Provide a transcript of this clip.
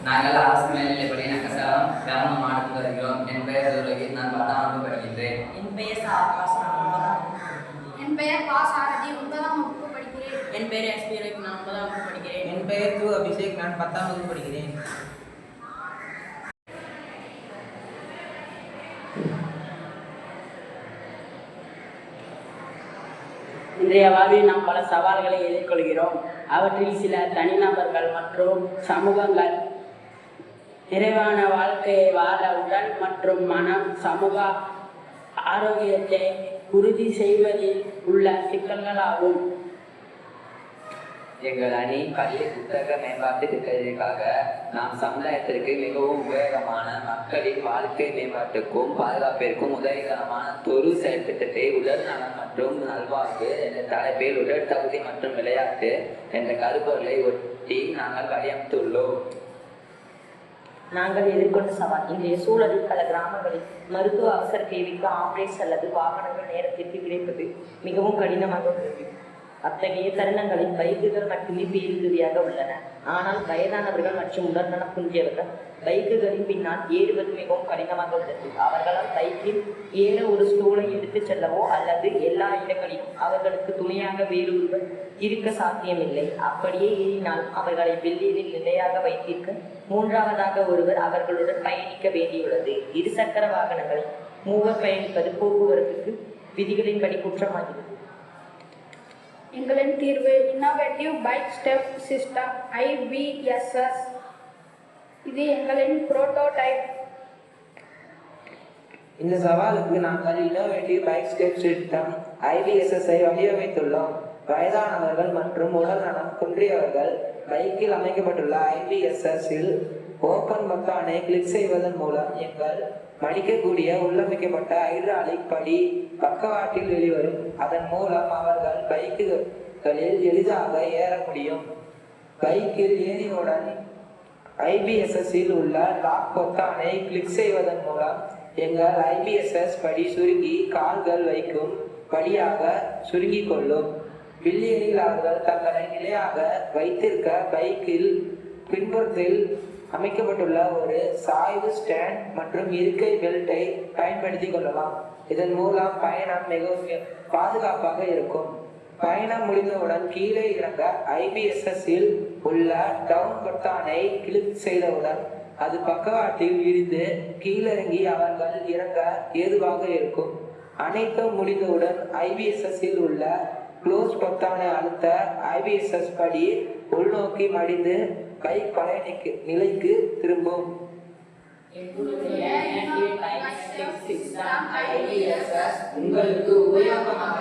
நாங்கள் அரசு மேல்நிலைப்பள்ளி நக்கசலம் கிராம மாவட்டத்தில் வருகிறோம். என் பெயர் துரோகித். நான் 10ஆம் வகுப்பு படிக்கின்றேன். என் பெயர் ஆகாஷ். நான் 9ஆம் வகுப்பு. என் பெயர் பாசாரதி. 9ஆம் வகுப்பு படிக்கிறேன். என் பெயர் எஸ்பி ரோஹித். நான் 9ஆம் வகுப்பு படிக்கிறேன். என் பெயர் து அபிஷேக். நான் 10ஆம் வகுப்பு படிக்கிறேன். இன்றைய வாழ்வில் நாம் பல சவால்களை எதிர்கொள்கிறோம். அவற்றில் சில தனிநபர்கள் மற்றும் சமூகங்கள் நிறைவான வாழ்க்கையை வாழ உடல் மற்றும் மனம் சமூக ஆரோக்கியத்தை உறுதி செய்வதில் உள்ள சிக்கல்களாகும். எங்கள் அணி பள்ளி புத்தக மேம்பாட்டு திட்டத்திற்காக நாம் சமுதாயத்திற்கு மிகவும் உபயோகமான மக்களின் வாழ்க்கை மேம்பாட்டுக்கும் பாதுகாப்பிற்கும் உதவிகரமான தொரு செயல் திட்டத்தை உடல் நலம் மற்றும் நல்வாழ்வு என்ற தலைப்பில் உடல் தகுதி மற்றும் விளையாட்டு என்ற கருப்பொருளை ஒட்டி நாங்கள் வடிவமைத்துள்ளோம். நாங்கள் எதிர்கொண்ட சவால் இன்றைய சூழலில் பல கிராமங்களில் மருத்துவ அவசர தேவைக்கு ஆம்புலன்ஸ் அல்லது வாகனங்கள் நேரத்திற்கு கிடைப்பது மிகவும் கடினமாக உள்ளது. அத்தகைய தருணங்களில் பைக்குகள் மட்டுமே பேருதவியாக உள்ளன. ஆனால் வயதானவர்கள் மற்றும் உடல்நலம் குன்றியவர்கள் பைக்குகளின் பின்னால் ஏறுவது மிகவும் கடினமாக உள்ளது. அவர்களால் பைக்கில் ஏற ஒரு ஸ்டூலை எடுத்து செல்லவோ அல்லது எல்லா இடங்களிலும் அவர்களுக்கு துணையாக வேறொருவர் இருக்க சாத்தியமில்லை. அப்படியே ஏறினால் அவர்களை வெள்ளியில் நிலையாக வைத்திருக்க மூன்றாவதாக ஒருவர் அவர்களுடன் பயணிக்க வேண்டியுள்ளது. இருசக்கர வாகனங்களை மூவர் பயணிப்பது போக்குவரத்துக்கு விதிகளின்படி குற்றமாகிறது. எங்களின் தீர்வு innovative bike step system IBSS. இது எங்களின் புரோட்டோடைப். இந்த சவாலுக்கு நாங்கள் இன்னோவேட்டிவ் பைக் ஸ்டெப் சிஸ்டம் IBSS-ஐ வடிவமைத்துள்ளோம். வயதானவர்கள் மற்றும் உடல் நலம் குன்றியவர்கள் பைக்கில் அமைக்கப்பட்டுள்ள IBSS-இல் ஓப்பன் பொத்தானை கிளிக் செய்வதன் மூலம் எங்கள் மடிக்கக்கூடிய உள்ளமைக்கப்பட்ட ஹைட்ராலிக் படி பக்கவாட்டில் வெளிவரும். அதன் மூலம் அவர்கள் பைக்குகளில் எளிதாக ஏற முடியும். பைக்கில் ஏறியவுடன் IBSS-இல் உள்ள லாக் பொத்தானை கிளிக் செய்வதன் மூலம் எங்கள் IBSS படி சுருங்கி கால்கள் வைக்கும் படியாக சுருங்கிக் கொள்ளும். பில்லியனில் அவர்கள் தங்களை நிலையாக வைத்திருக்க பைக்கில் பின்புறத்தில் அமைக்கப்பட்டுள்ள ஒரு சாய்வு ஸ்டாண்ட் மற்றும் இருக்கை பெல்ட்டை பயன்படுத்தி கொள்ளலாம். இதன் மூலம் பயணம் மிகவும் பாதுகாப்பாக இருக்கும். பயணம் முடிந்தவுடன் கீழே இறங்க IBSS-இல் உள்ள டவுன் பொத்தானை கிளிக் செய்தவுடன் அது பக்கவாட்டில் இருந்து கீழிறங்கி அவர்கள் இறங்க ஏதுவாக இருக்கும். அனைத்தும் முடிந்தவுடன் IBSS-இல் உள்ள க்ளோஸ் பொத்தானை அழுத்த IBSS படி உள்நோக்கி மடிந்து பைக் பழைய நிலைக்கு திரும்பும். உங்களுக்கு உபயோகமாக